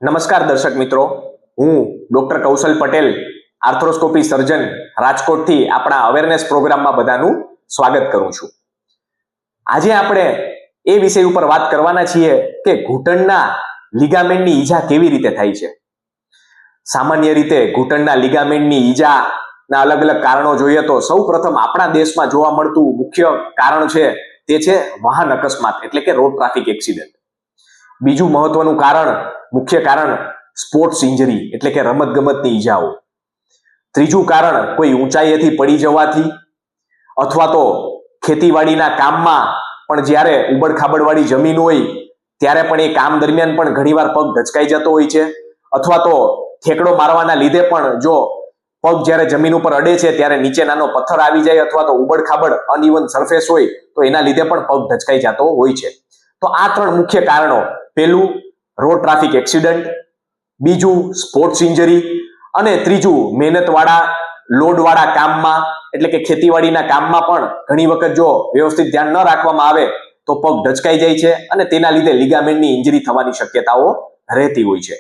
નમસ્કાર દર્શક મિત્રો, હું ડોક્ટર કૌશલ પટેલ, આર્થ્રોસ્કોપી સર્જન રાજકોટથી આપણા અવેરનેસ પ્રોગ્રામમાં બધાનું સ્વાગત કરું છું. આજે આપણે એ વિષય ઉપર વાત કરવાના છીએ કે ઘૂંટણના લિગામેન્ટની ઈજા કેવી રીતે થાય છે. સામાન્ય રીતે ઘૂંટણના લિગામેન્ટની ઈજાના અલગ અલગ કારણો જોઈએ તો સૌપ્રથમ આપણા દેશમાં જોવા મળતું મુખ્ય કારણ છે તે છે વાહન અકસ્માત એટલે કે રોડ ટ્રાફિક એક્સિડન્ટ. બીજું મહત્વનું મુખ્ય કારણ સ્પોર્ટ્સ ઇન્જરી એટલે કે રમતગમતની ઈજાઓ. ત્રીજું કારણ કોઈ ઊંચાઈએથી પડી જવાથી અથવા તો ખેતીવાડીના કામમાં પણ જ્યારે ઉબડ-ખાબડવાળી જમીન હોય ત્યારે પણ એ કામ દરમિયાન પણ ઘણીવાર પગ ધચકાઈ જતો હોય છે, અથવા તો ઠેકડો મારવાના લીધે પણ જો પગ જ્યારે જમીન ઉપર અડે છે ત્યારે નીચે નાનો પથ્થર આવી જાય અથવા તો ઉબડ-ખાબડ અનઇવન સરફેસ હોય તો એના લીધે પણ પગ ધચકાઈ જતો હોય છે. તો આ ત્રણ મુખ્ય કારણો, પહેલું રોડ ટ્રાફિક એક્સિડન્ટ, બીજું સ્પોર્ટ્સ ઇન્જરી અને ત્રીજું મહેનતવાળા લોડવાળા કામમાં એટલે કે ખેતીવાડીના કામમાં પણ ઘણી વખત જો વ્યવસ્થિત ધ્યાન ન રાખવામાં આવે તો પગ ધચકાઈ જાય છે અને તેના લીધે લિગામેન્ટની ઇન્જરી થવાની શક્યતાઓ રહેતી હોય છે.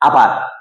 આભાર.